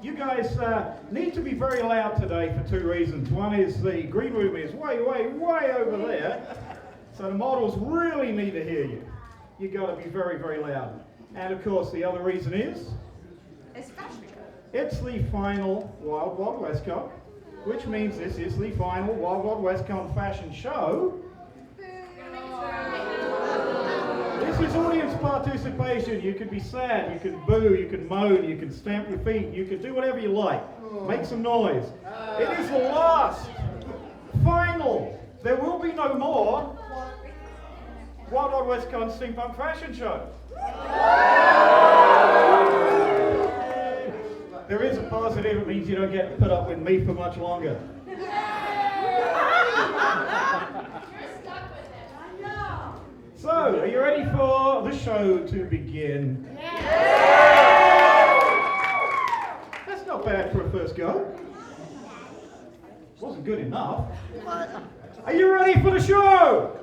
You guys need to be very loud today for two reasons. One is the green room is way over there, so the models really need to hear you. You got to be very, very loud. And of course, the other reason is It's fashion show. it's the final Wild Wild West Con, which means this is the final Wild Wild West Con fashion show. This is audience participation. You can be sad, you can boo, you can moan, you can stamp your feet, you can do whatever you like. Make some noise. It is the last, final, there will be no more Wild Wild West Con Steampunk Fashion Show. There is a positive, it means you don't get to put up with me for much longer. So, are you ready for the show to begin? That's not bad for a first go. Wasn't good enough. Are you ready for the show?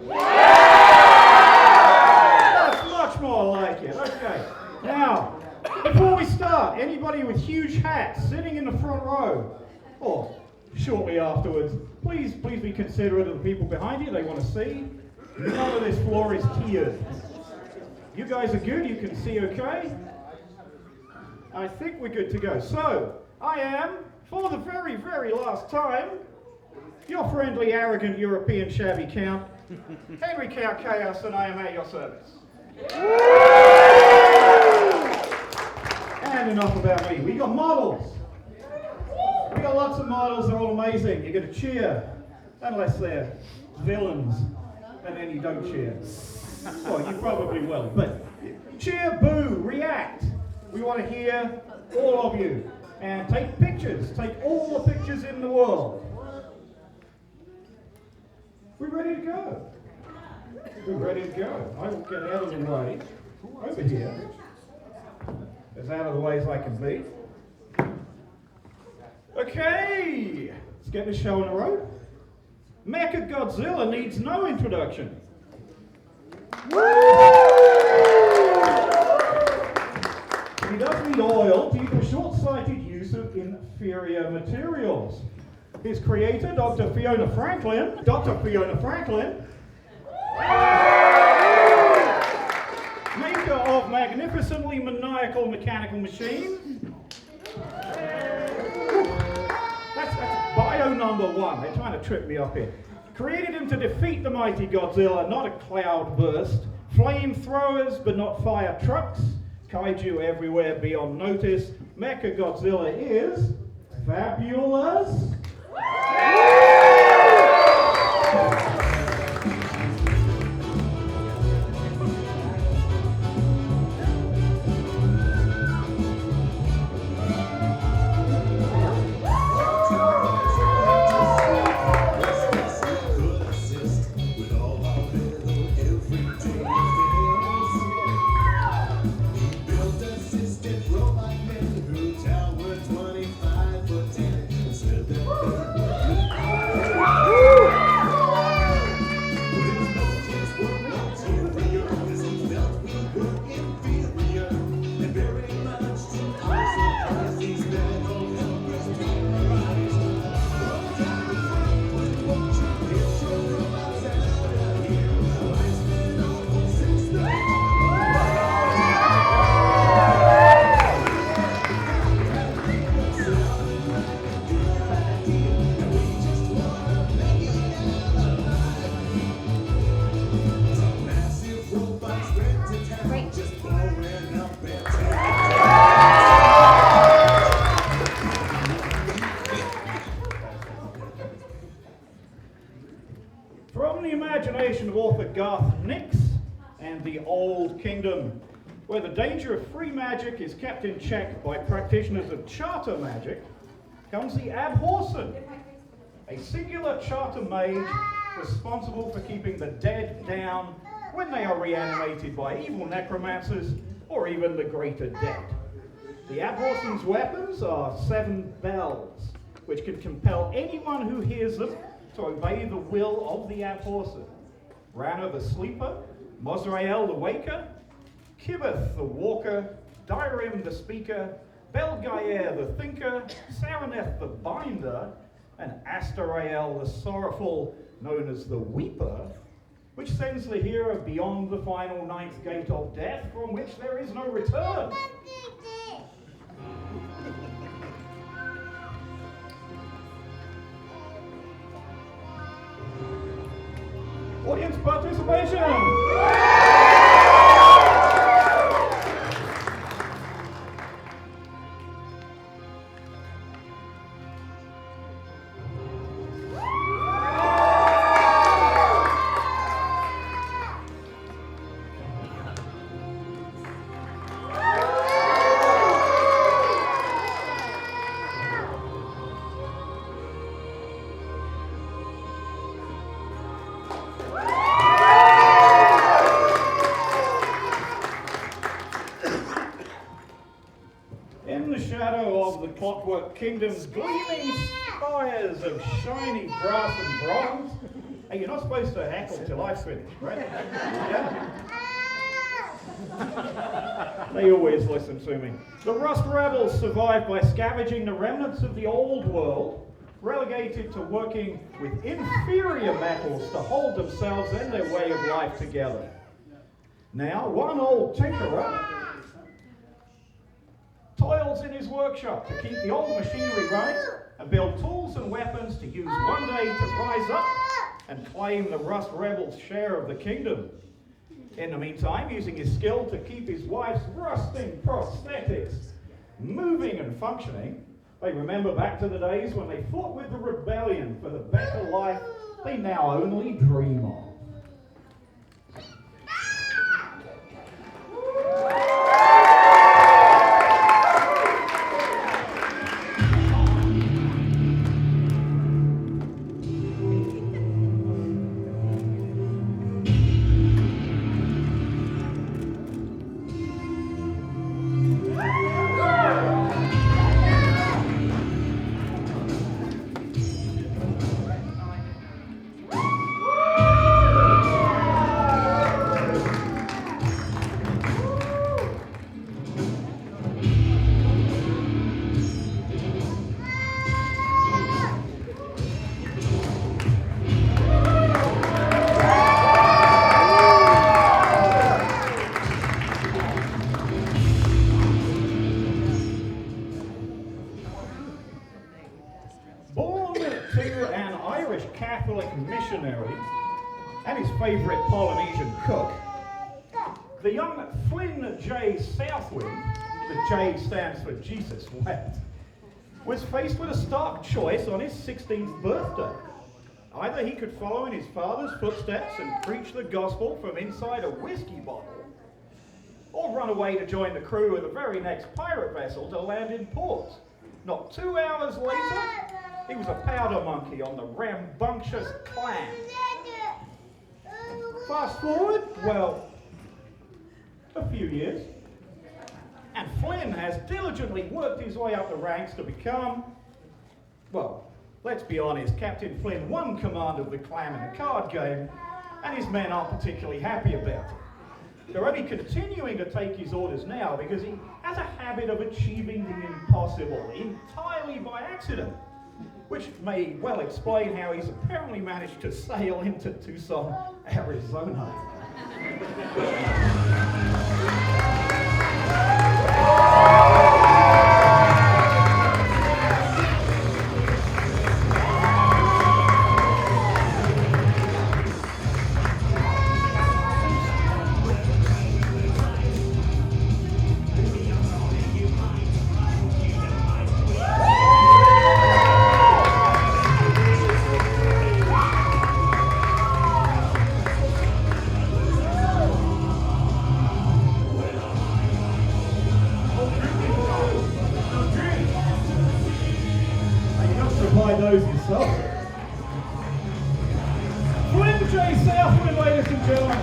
That's much more like it. Okay. Now, before we start, anybody with huge hats sitting in the front row, or shortly afterwards, please be considerate of the people behind you. They want to see. None of this floor is tiered. You guys are good, you can see okay? I think we're good to go. So, I am, for the very, very last time, your friendly, arrogant European shabby count, Henry Count Chaos, and I am at your service. And enough about me. We got models. We got lots of models, they're all amazing. You're going to cheer, unless they're villains. And then you don't cheer. Well, you probably will, but cheer, boo, react. We want to hear all of you. And take pictures. Take all the pictures in the world. We're ready to go. We're ready to go. I will get out of the way over here. As out of the way as I can be. Okay, let's get this show on the road. Mecha Godzilla needs no introduction. He doesn't need oil due to short-sighted use of inferior materials. His creator, Dr. Fiona Franklin, maker of magnificently maniacal mechanical machines. That's bio number one. They're trying to trip me up here. Created him to defeat the mighty Godzilla, not a cloud burst. Flamethrowers, but not fire trucks. Kaiju everywhere beyond notice. Mecha Godzilla is fabulous. Where the danger of free magic is kept in check by practitioners of charter magic, comes the Abhorsen, a singular charter mage responsible for keeping the dead down when they are reanimated by evil necromancers or even the greater dead. The Abhorsen's weapons are 7 bells, which can compel anyone who hears them to obey the will of the Abhorsen. Rana the Sleeper, Mosrael the Waker, Kibeth the Walker, Dairim the Speaker, Belgaer the thinker, Saraneth the binder, and Astarael the sorrowful, known as the weeper, which sends the hero beyond the final ninth gate of death, from which there is no return. Audience participation! Clockwork Kingdom's gleaming spires of shiny brass and bronze. Hey, you're not supposed to heckle till I've finished, right? Yeah? They always listen to me. The Rust Rebels survived by scavenging the remnants of the old world, relegated to working with inferior metals to hold themselves and their way of life together. Now, one old tinkerer toils in his workshop to keep the old machinery running and build tools and weapons to use one day to rise up and claim the Rust Rebels' share of the kingdom. In the meantime, using his skill to keep his wife's rusting prosthetics moving and functioning, they remember back to the days when they fought with the rebellion for the better life they now only dream of. And his favourite Polynesian cook, the young Flynn J. Southwind, the J stands for Jesus Wept, was faced with a stark choice on his 16th birthday. Either he could follow in his father's footsteps and preach the gospel from inside a whiskey bottle, or run away to join the crew of the very next pirate vessel to land in port. Not 2 hours later, he was a powder monkey on the rambunctious Clam. Fast forward, well, a few years, and Flynn has diligently worked his way up the ranks to become, well, let's be honest, Captain Flynn won command of the Clam in the card game, and his men aren't particularly happy about it. They're only continuing to take his orders now because he has a habit of achieving the impossible entirely by accident, which may well explain how he's apparently managed to sail into Tucson, Arizona. Those yourself. Flynn J. Southwind, ladies and gentlemen.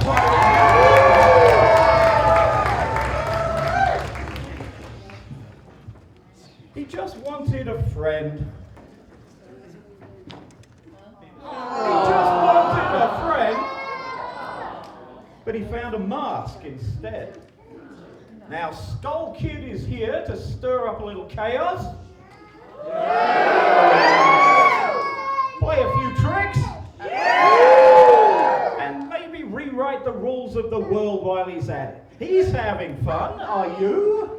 He just wanted a friend. But he found a mask instead. Now, Skull Kid is here to stir up a little chaos. Play a few tricks. And maybe rewrite the rules of the world while he's at it. He's having fun, are you?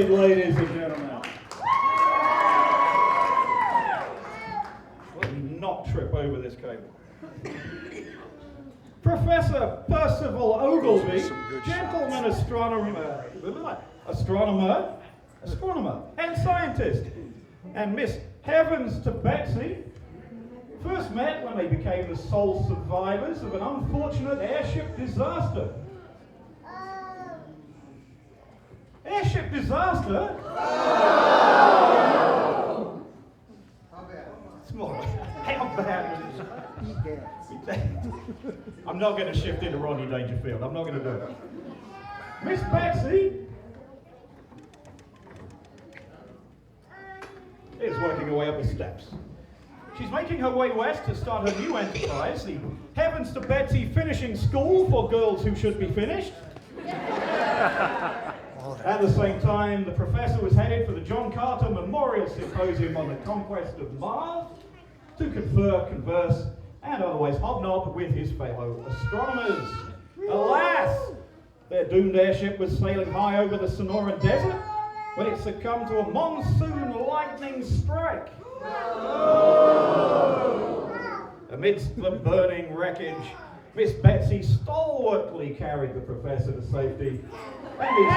Ladies and gentlemen. Let me not trip over this cable. Professor Percival Ogilvy, gentleman astronomer, and scientist, and Miss Heavens to Betsy, first met when they became the sole survivors of an unfortunate airship disaster. Airship disaster? Small. How bad is it? I'm not going to shift into Rodney Dangerfield. I'm not going to do it. Miss Betsy is working her way up the steps. She's making her way west to start her new enterprise, the Heavens to Betsy Finishing School for girls who should be finished. At the same time, the professor was headed for the John Carter Memorial Symposium on the Conquest of Mars to confer, converse, and otherwise hobnob with his fellow astronomers. Alas, their doomed airship was sailing high over the Sonoran Desert when it succumbed to a monsoon lightning strike. Amidst the burning wreckage, Miss Betsy stalwartly carried the professor to safety, and his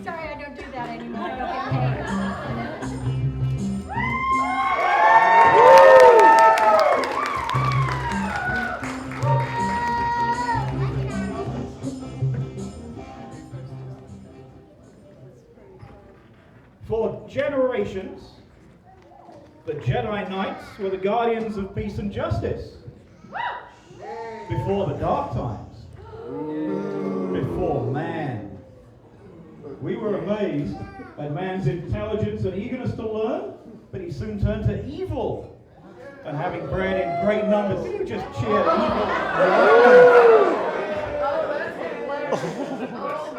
Sorry, I don't do that anymore. I don't get paid. For generations, the Jedi Knights were the guardians of peace and justice. Before the dark times, before man. We were amazed at man's intelligence and eagerness to learn, but he soon turned to evil. And having bred in great numbers, did you just cheer evil?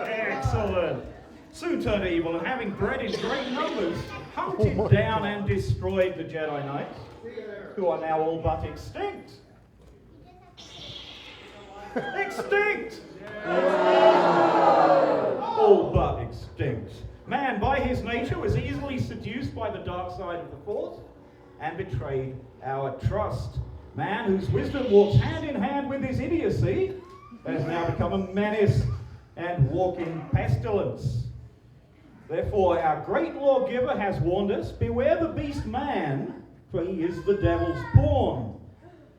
Excellent. Soon turned to evil, and having bred in great numbers, hunted down and destroyed the Jedi Knights, who are now all but extinct. Extinct! All but extinct. Man, by his nature, was easily seduced by the dark side of the Force and betrayed our trust. Man, whose wisdom walks hand in hand with his idiocy, has now become a menace and walking pestilence. Therefore, our great lawgiver has warned us, beware the beast man, for he is the devil's pawn.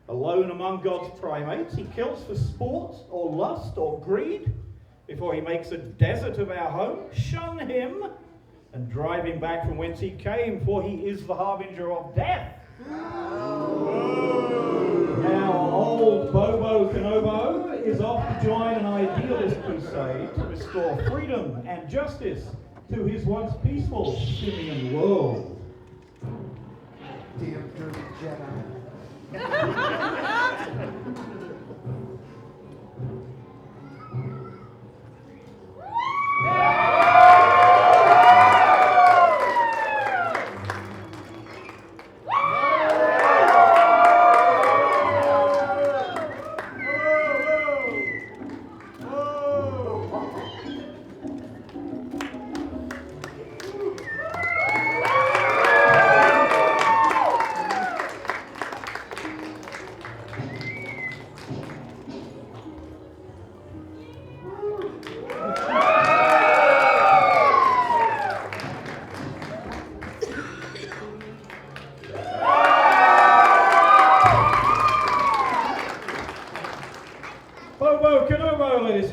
Alone among God's primates, he kills for sport or lust or greed. Before he makes a desert of our home, shun him and drive him back from whence he came, for he is the harbinger of death. Now, old Bobo Kanobo is off to join an idealist crusade to restore freedom and justice to his once peaceful simian world. Damn dirty Jedi.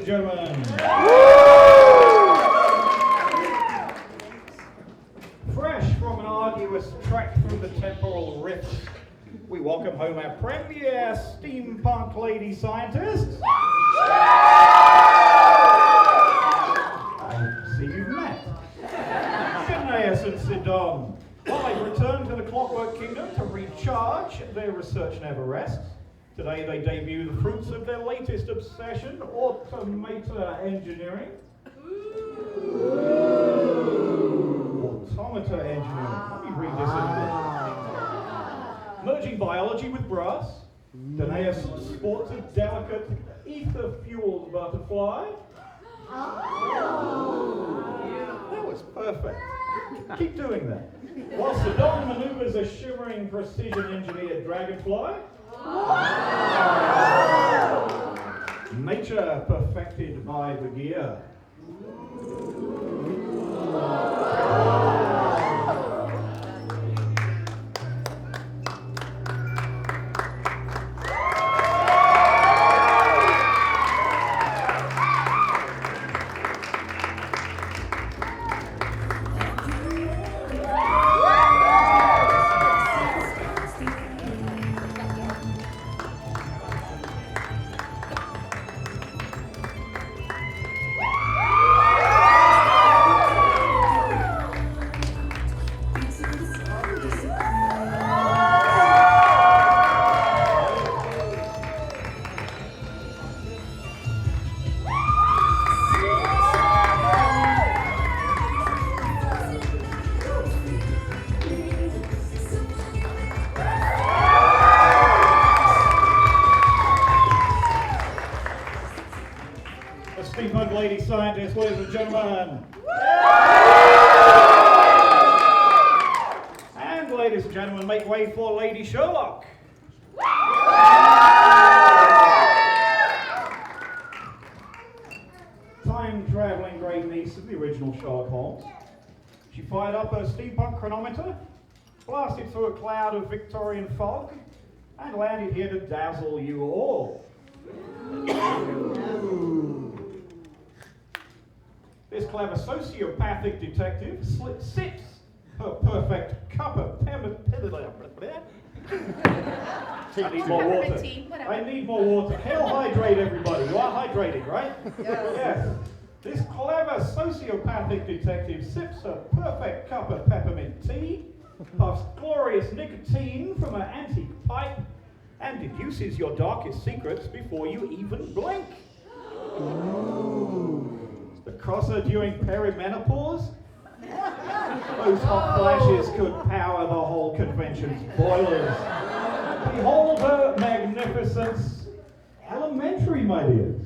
and gentlemen. Fresh from an arduous trek through the temporal rifts, we welcome home our premier steampunk lady scientists. I see you've met. Phineas and Sidon. While they've returned to the Clockwork Kingdom to recharge, their research never rests. Today they debut the fruits of their latest obsession, automata engineering. Automata engineering. Let me read this in English. Merging biology with brass, Danaeus sports a delicate ether-fueled butterfly. That was perfect. Keep doing that. While Sidon maneuvers a shimmering precision-engineered dragonfly. Nature perfected by the gear. Steampunk lady scientists, ladies and gentlemen. And ladies and gentlemen, make way for Lady Sherlock. Time-traveling great niece of the original Sherlock Holmes. She fired up her steampunk chronometer, blasted through a cloud of Victorian fog, and landed here to dazzle you all. This clever sociopathic detective sips her perfect cup of I need more water. I need more water. Hell hydrate, everybody. You are hydrating, right? Yes. This clever sociopathic detective sips her perfect cup of peppermint tea, puffs glorious nicotine from her antique pipe, and deduces your darkest secrets before you even blink. The crosser during perimenopause? Those hot flashes could power the whole convention's boilers. Behold her magnificence. Elementary, my dears.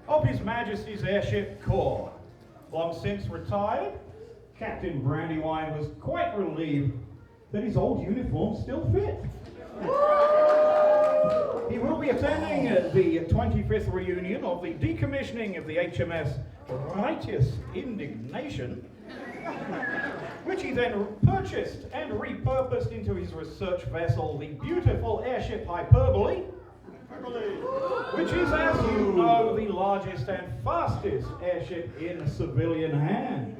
Of His Majesty's Airship Corps. Long since retired, Captain Brandywine was quite relieved that his old uniform still fit. He will be attending the 25th reunion of the decommissioning of the HMS Righteous Indignation, which he then purchased and repurposed into his research vessel, the beautiful airship Hyperbole, which is, as you know, the largest and fastest airship in civilian hand.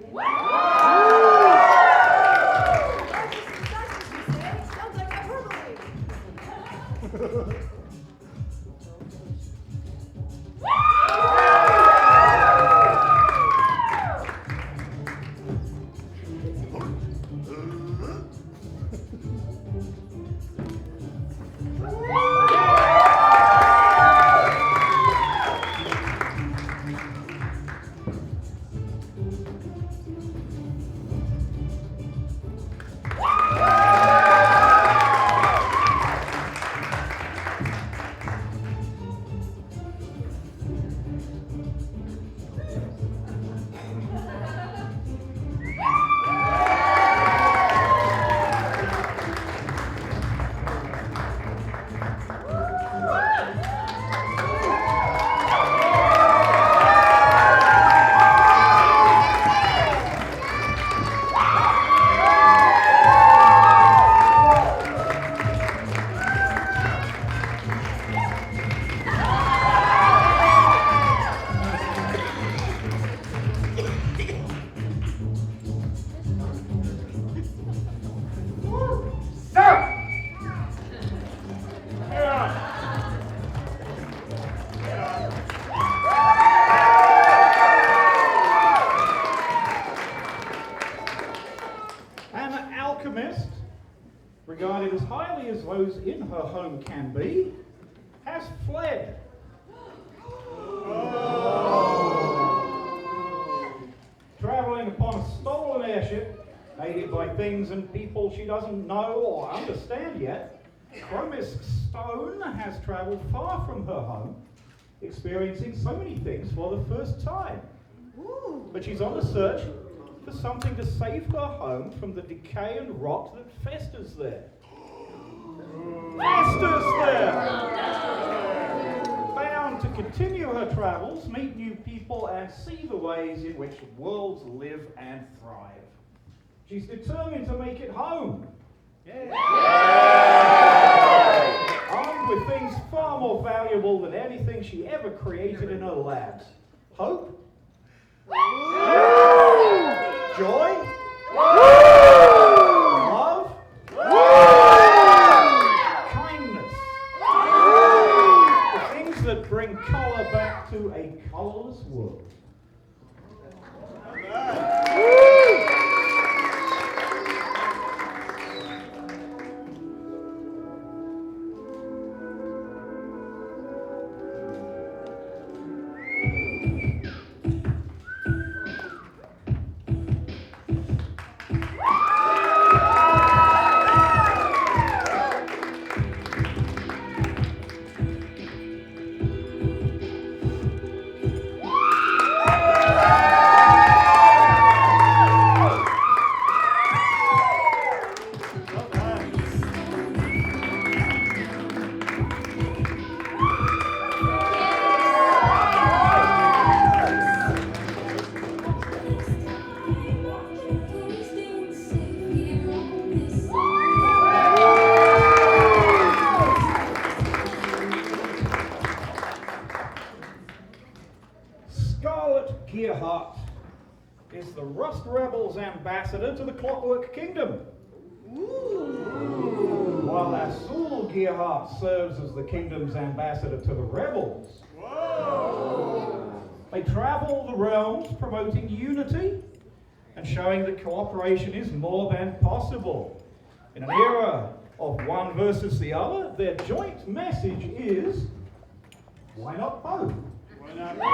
Sounds like hyperbole. home can be, has fled. Traveling upon a stolen airship, aided by things and people she doesn't know or understand yet, Chromisk Stone has travelled far from her home, experiencing so many things for the first time. But she's on the search for something to save her home from the decay and rot that festers there. Festers there! Bound to continue her travels, meet new people, and see the ways in which worlds live and thrive. She's determined to make it home. Armed with things far more valuable than anything she ever created in her labs. Hope, joy, love, kindness. The things that bring colour back to a colourless world. Is the Rust Rebels ambassador to the Clockwork Kingdom. While Azul Gearheart serves as the kingdom's ambassador to the Rebels. They travel the realms promoting unity and showing that cooperation is more than possible. In an era of one versus the other, their joint message is, why not both? Why not both?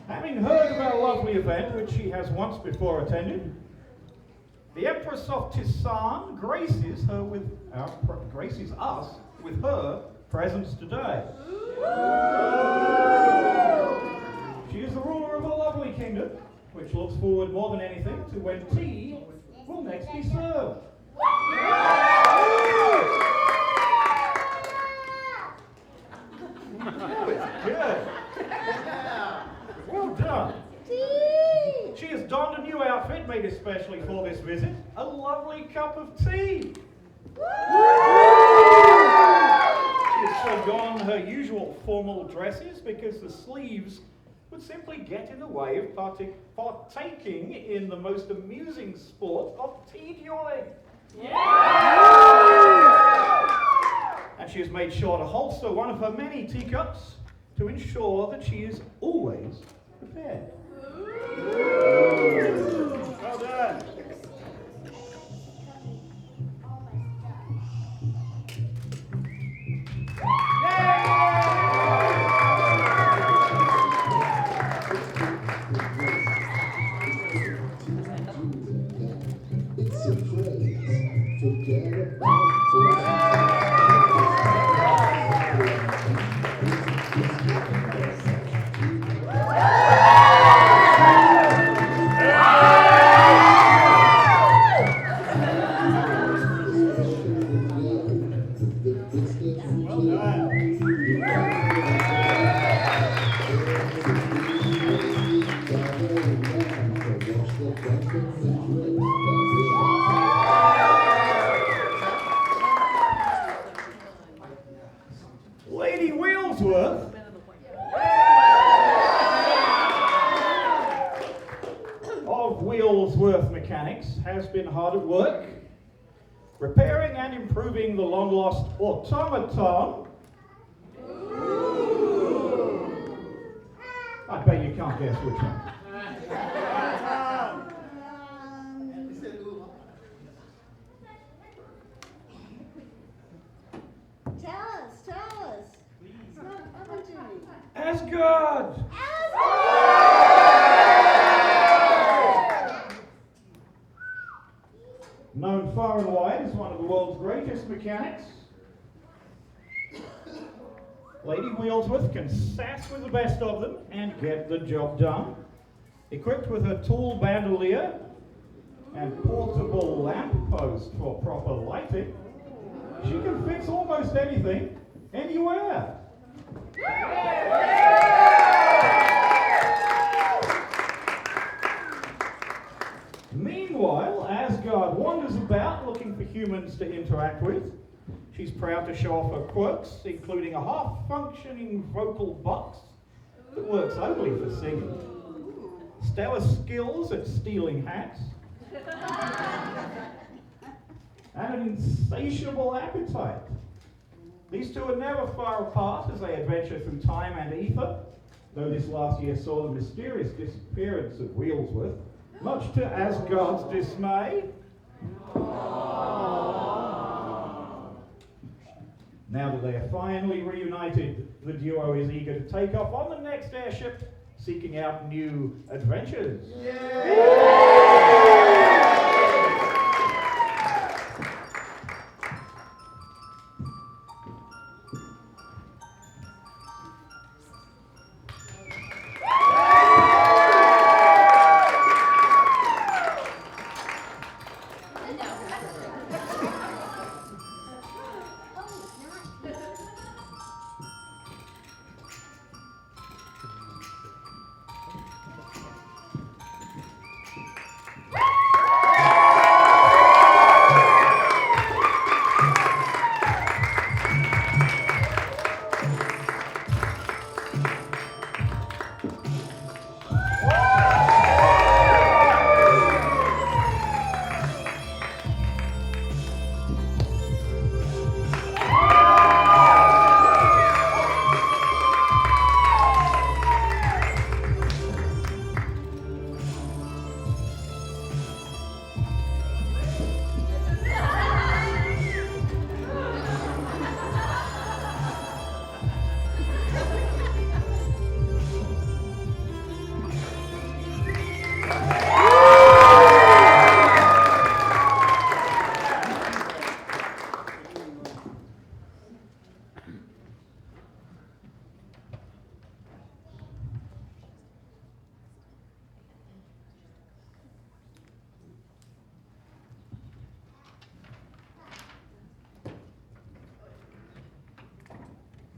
Having heard of our lovely event, which she has once before attended, the Empress of Tisan graces us with her presence today. She is the ruler of a lovely kingdom, which looks forward more than anything to when tea will next be served. Good. Well done. She has donned a new outfit made especially for this visit. A lovely cup of tea. She has forgone her usual formal dresses because the sleeves would simply get in the way of partaking in the most amusing sport of tea dueling. And she has made sure to holster one of her many teacups to ensure that she is always prepared. Well done. It's a phrase. Forget about Lady Wheelsworth of Wheelsworth Mechanics has been hard at work repairing and improving the long-lost automaton. I bet you can't guess which one. Tell us. It's not Attendees. Asgard! Known far and wide as one of the world's greatest mechanics, Lady Wheelsworth can sass with the best of them and get the job done. Equipped with her tool bandolier and portable lamp post for proper lighting, she can fix almost anything, anywhere. Meanwhile, Asgard wanders about looking for humans to interact with. She's proud to show off her quirks, including a half-functioning vocal box that works only for singing, stellar skills at stealing hats, and an insatiable appetite. These two are never far apart as they adventure through time and ether, though this last year saw the mysterious disappearance of Wheelsworth, much to Asgard's dismay. Now that they are finally reunited, the duo is eager to take off on the next airship, seeking out new adventures.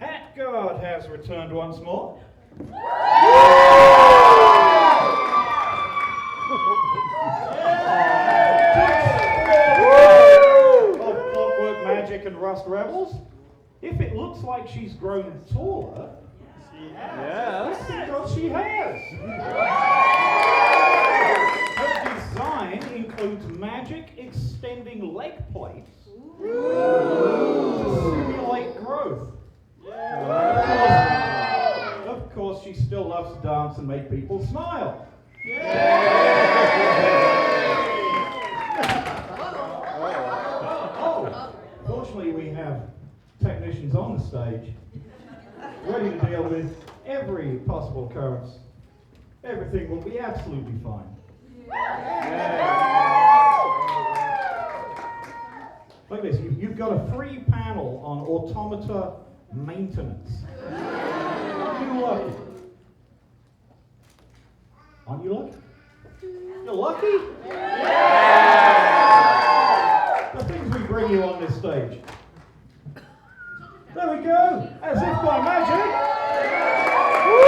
Asgard has returned once more. Of clockwork magic and rust rebels. If it looks like she's grown taller, that's because she has. Her design includes magic extending leg plates to simulate growth. Of course, she still loves to dance and make people smile. Fortunately, we have technicians on the stage ready to deal with every possible occurrence. Everything will be absolutely fine. Like this, you've got a free panel on automata maintenance. Aren't you lucky? Aren't you lucky? You're lucky? The things we bring you on this stage. There we go, as if by magic. Woo!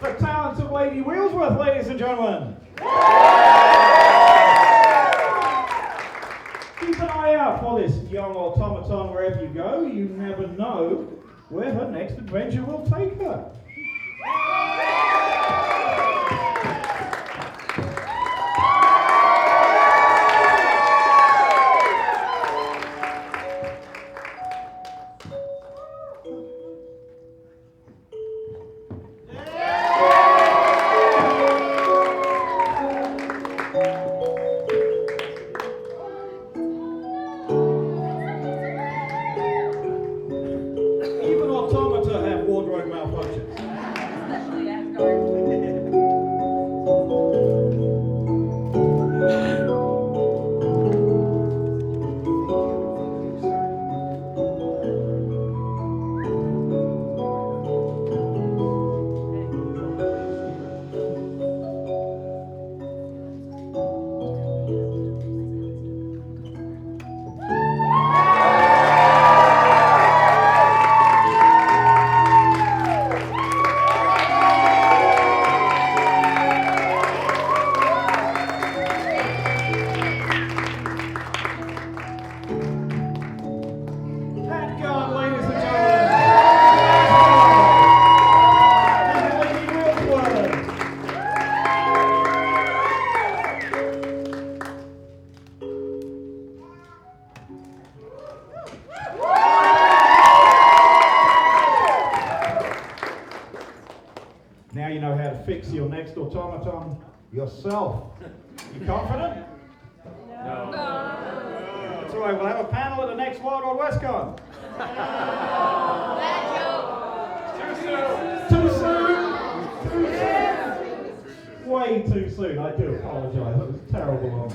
The talented Lady Wheelsworth, ladies and gentlemen. Keep an eye out for this young automaton wherever you go. You never know where her next adventure will take her. Even automata have wardrobe malfunctions. Especially Asgard. That gun, ladies and gentlemen. And Lady Wheelsworth. Now you know how to fix your next automaton yourself. You confident? No. That's all right, we'll have a panel at the next Wild Wild West Con. Bad joke. Too soon? Too soon? Way too soon, I do apologise. That was a terrible one.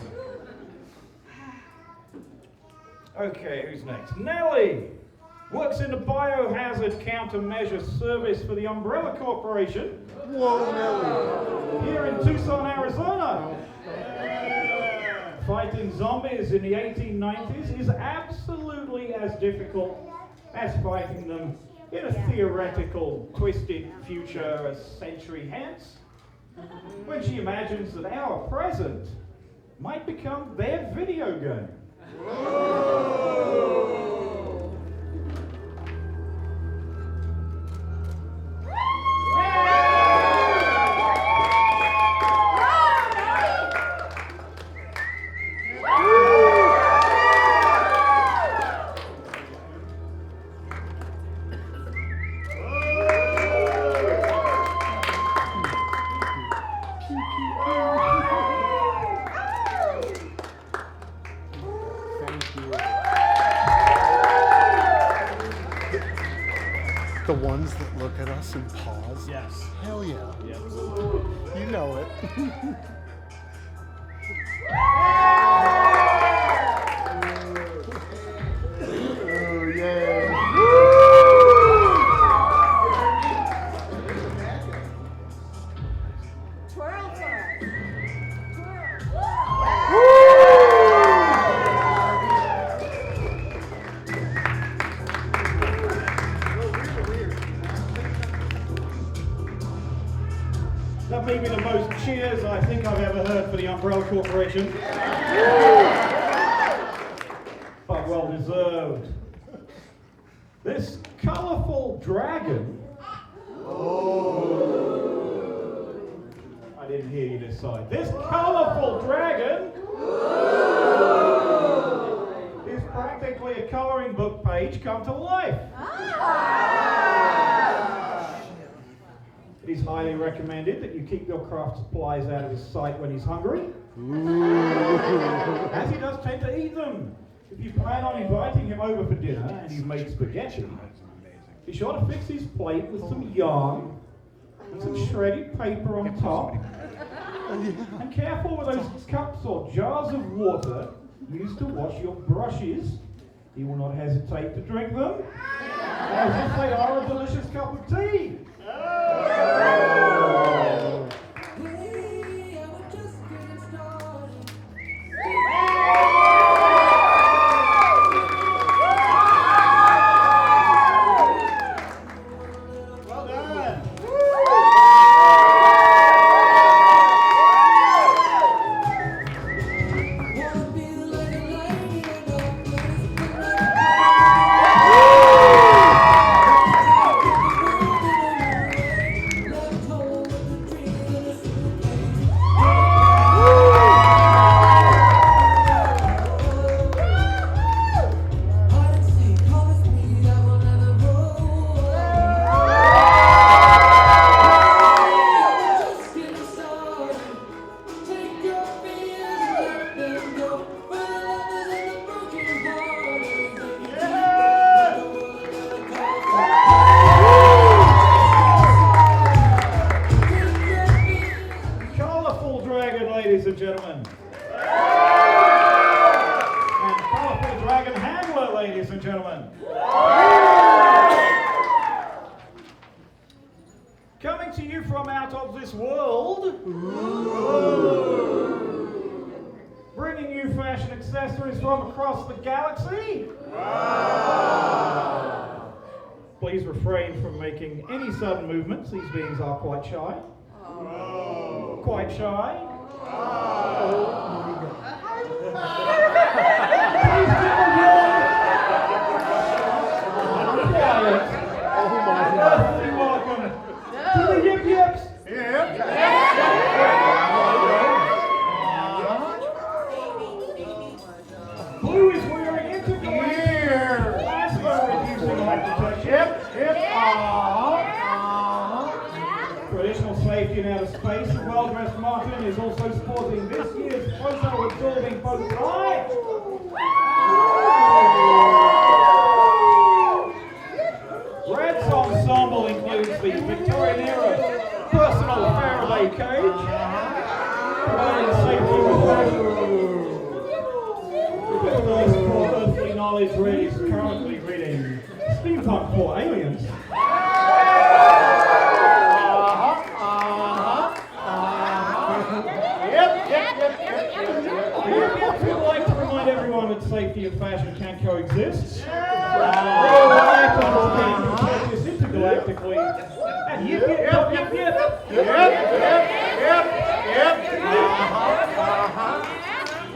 Okay, who's next? Nellie works in the Biohazard Countermeasure Service for the Umbrella Corporation. Whoa, Nelly. Here in Tucson, Arizona. Fighting zombies in the 1890s is absolutely as difficult as fighting them in a theoretical, twisted future a century hence, when she imagines that our present might become their video game. Thank you. The ones that look at us and pause? Yes. Hell yeah. Yes. You know it. Oh, yeah. Twirl for us. That may be the most cheers I think I've ever heard for the Umbrella Corporation. But well deserved. This colourful dragon. I didn't hear you this side. This colourful dragon is practically a colouring book page come to life. It is highly recommended that you keep your craft supplies out of his sight when he's hungry, as he does tend to eat them. If you plan on inviting him over for dinner and you've made spaghetti, be sure to fix his plate with some yarn and some shredded paper on top. And careful with those cups or jars of water used to wash your brushes. He will not hesitate to drink them, as if they are a delicious cup of tea. Well done. dragon, ladies and gentlemen. And colourful dragon handler, ladies and gentlemen. Coming to you from out of this world. Bringing you fashion accessories from across the galaxy. Please refrain from making any sudden movements. These beings are quite shy. Quite shy. Please give a warm welcome to the Yip Yips. Blue is wearing intergalactic plasma-reducing light detection. Traditional safety in outer space. The well-dressed Martin is also sporting this year's photo-absorbing post eye. Red's ensemble includes the Victorian-era personal Faraday cage, providing safety with fashion. The first for earthly knowledge Red is currently reading Steampunk for Aliens. We'd like to remind everyone that safety and fashion can coexist. This intergalactically. And yip.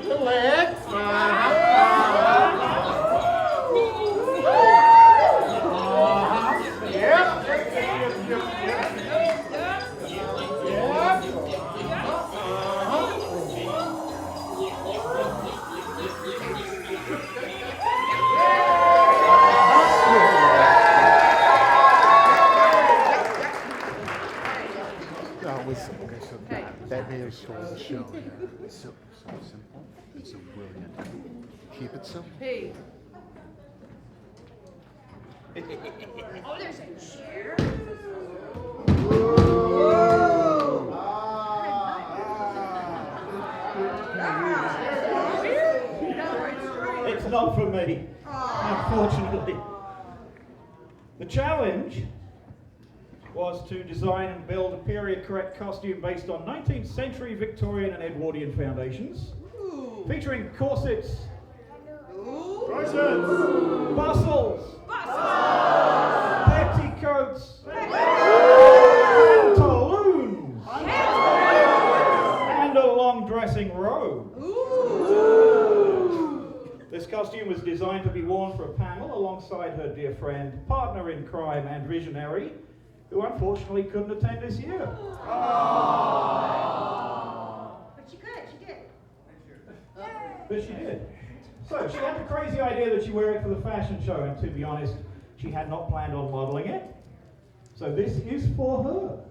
The legs. That may have stole the show. It's so simple. It's so brilliant. Keep it simple. Hey. Oh, there's a chair. It's not for me, unfortunately. The challenge was to design and build a period-correct costume based on 19th century Victorian and Edwardian foundations, featuring corsets, bustles, petticoats, pantaloons, and a long dressing robe. This costume was designed to be worn for a panel alongside her dear friend, partner in crime and visionary, who unfortunately couldn't attend this year. But she did. But she did. So she had the crazy idea that she wear it for the fashion show, and to be honest, she had not planned on modeling it. So this is for her.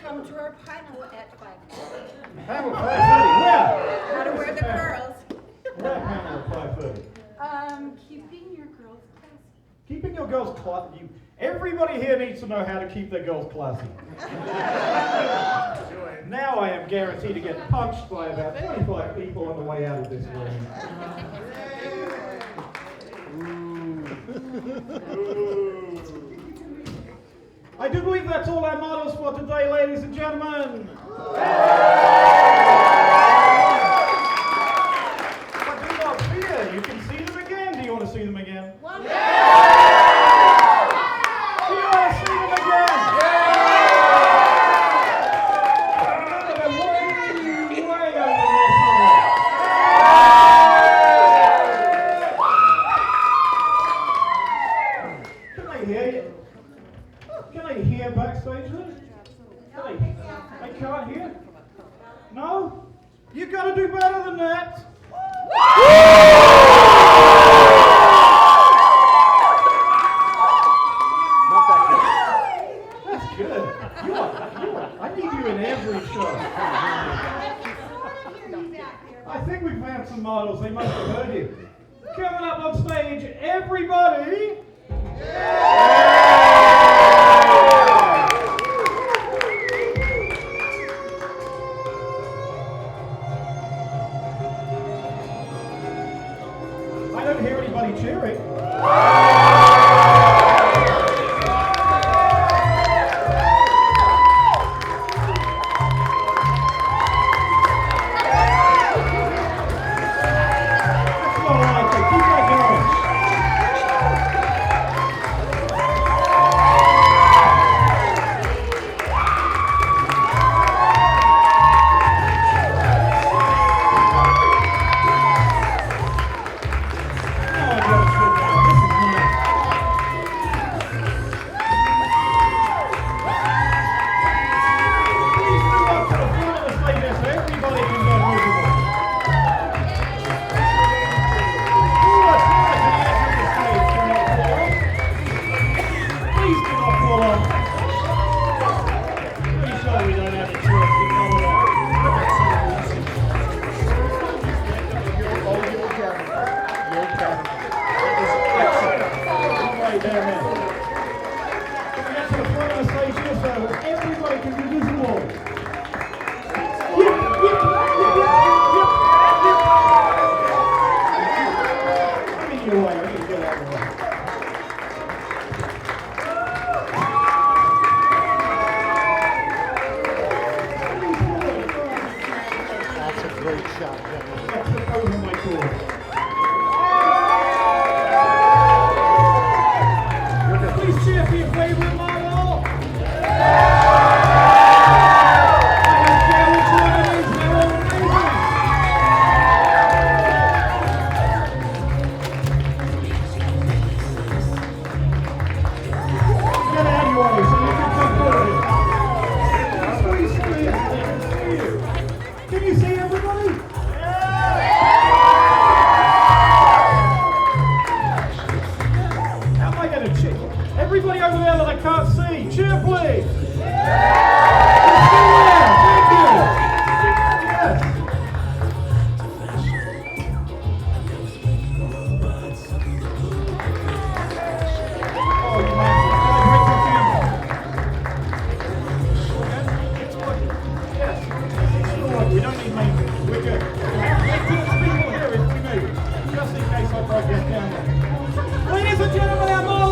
Come to our panel at 5:30. Panel 5:30, where? How to wear the curls. Where panel at 5:30? Keeping your girls classy. Keeping your girls classy. Everybody here needs to know how to keep their girls classy. Now I am guaranteed to get punched by about 25 people on the way out of this room. I do believe that's all our models for today, ladies and gentlemen. But do not fear, you can see them again. Do you want to see them again? Do you want to see them again? Remember, they're way over there somewhere. Can they hear you? Can they hear backstage then? They can't hear? No? You gotta do better than that. Not that That's good. I need you in every show. I think we found some models. They must have heard you. Coming up on stage, everybody. I don't hear anybody cheering. That's more like it. Keep that going. Everybody can be visible. That's a great shot, Please cheer for your favorite model. Can you see everybody? How am I going to cheer? Everybody over there that I can't see, cheer please. Thank you. Yes. Oh, you man. Break your camera. It's working. Yes. It's still working. We don't need maintenance. We're good. We have 18 people here if we need. Just in case I break your camera. Ladies and gentlemen, our model!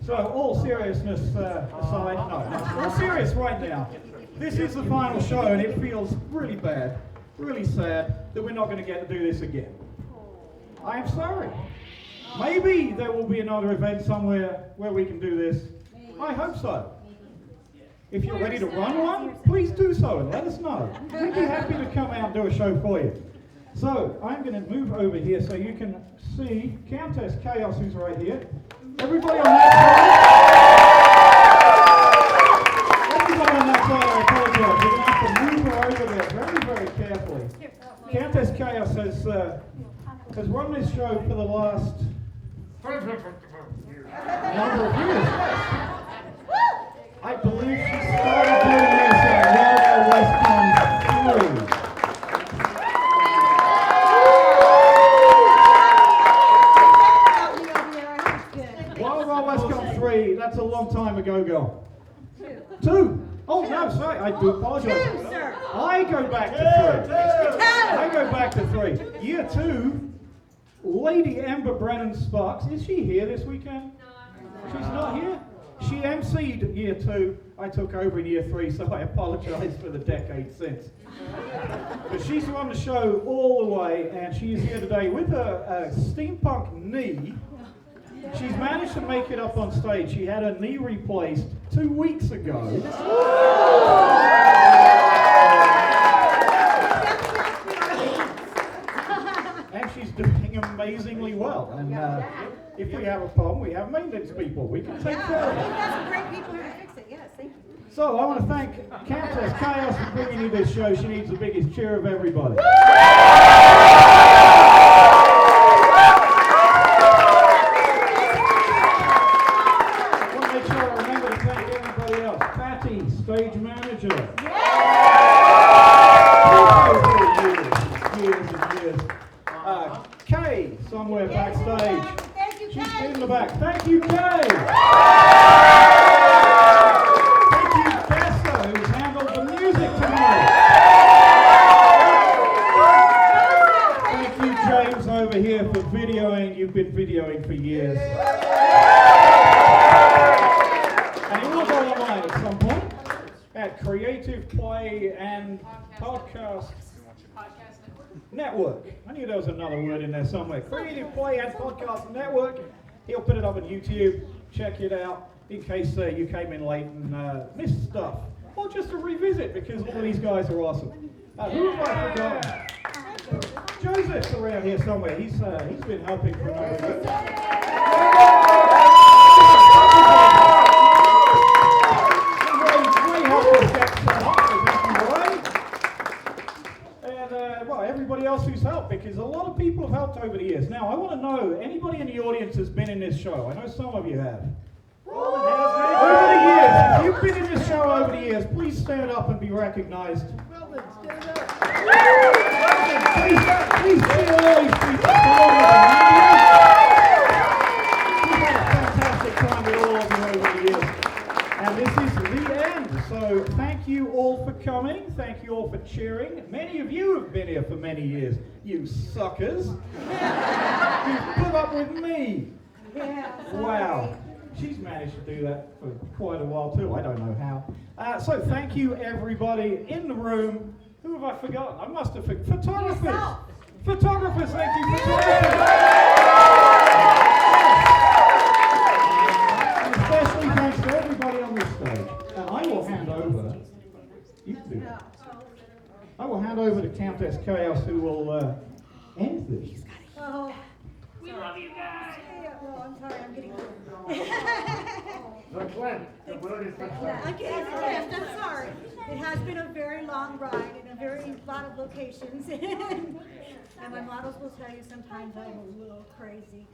So, all seriousness aside, no, all serious right now. This is the final show, and it feels really bad, really sad that we're not going to get to do this again. I am sorry. Maybe there will be another event somewhere where we can do this. I hope so. If you're ready to run one, please do so and let us know. We'd be happy to come out and do a show for you. So, I'm going to move over here so you can see Countess Chaos, who's right here. Everybody on that side. Everybody on that side, I apologize. We're going to have to move her over there very, very carefully. Countess Chaos has run this show for the last number of years. Yes. I believe she started doing this at Wild Wild West 3. That's a long time ago, girl. Two. Oh, no, sorry. I do apologize. Two, sir. I go back to 3. I go back to 3. Year 2, Lady Ember Brennan Sparks. Is she here this weekend? No. She's not here? She emceed year 2. I took over in year 3, so I apologize for the decade since. But she's run the show all the way, and she is here today with her steampunk knee. She's managed to make it up on stage. She had her knee replaced 2 weeks ago. And she's doing amazingly well. And if we have a problem, we have maintenance people. We can take care of it. We've got some great people here to fix it. Yes, thank you. So I want to thank Countess Chaos for bringing you this show. She needs the biggest cheer of everybody. Stage manager. Years and years. Kay, somewhere backstage. Thank you, She's Kay. in the back. Thank you, Kay. Thank you, Bessa, who's handled the music tonight. Thank you, James, over here for videoing. You've been videoing for years. And it will go online at some point. At Creative Play and Podcast Network. I knew there was another word in there somewhere. Creative Play and Podcast Network. He'll put it up on YouTube. Check it out in case you came in late and missed stuff. Or just to revisit, because all of these guys are awesome. Who have I forgotten? Joseph's around here somewhere. He's been helping for a number of years. Everybody else who's helped, because a lot of people have helped over the years. Now, I want to know, anybody in the audience has been in this show? I know some of you have. Over the years, if you've been in this show over the years, please stand up and be recognized. Please see all these people. We've had a fantastic time with all of you over the years. And this is the end. So thank you all for coming. Thank you all for cheering. Many of you have been here for many years. You suckers. You've put up with me. Wow. She's managed to do that for quite a while too. I don't know how. So thank you everybody in the room. Who have I forgotten? I must have forgotten. Photographers. Yourself. Photographers, thank you. Photographers. And especially thanks to everybody on this stage. And I will hand over. You can do that. I will hand over to Countess Chaos, who will end this. Oh, We love you guys. well, I'm sorry, I'm getting. The Clint, the word is the Clint. I'm getting flipped, I'm sorry. It has been a very long ride and a very lot of locations. And my models will tell you sometimes I'm a little crazy.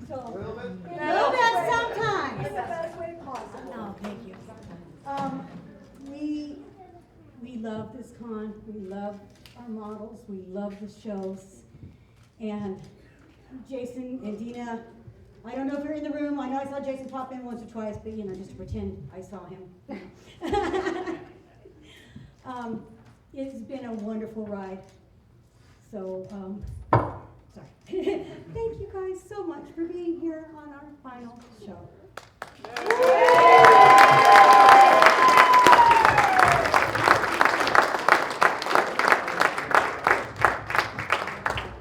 So, a little bit sometimes. That's the best way possible. No, thank you. We love this con. We love our models. We love the shows. And Jason and Dina, I don't know if you're in the room. I know I saw Jason pop in once or twice, but you know, just to pretend I saw him. It's been a wonderful ride. So, sorry. Thank you guys so much for being here on our final show.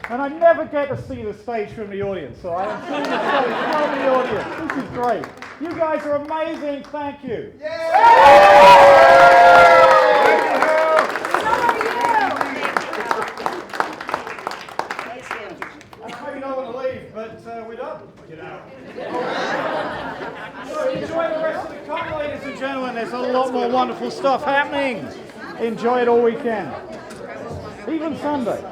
And I never get to see the stage from the audience, so I am seeing the stage from the audience. This is great. You guys are amazing. Thank you. Maybe not want to leave, but we're done. Get out. So enjoy the rest of the con, ladies and gentlemen. There's a lot more wonderful stuff happening. Enjoy it all weekend. Even Sunday.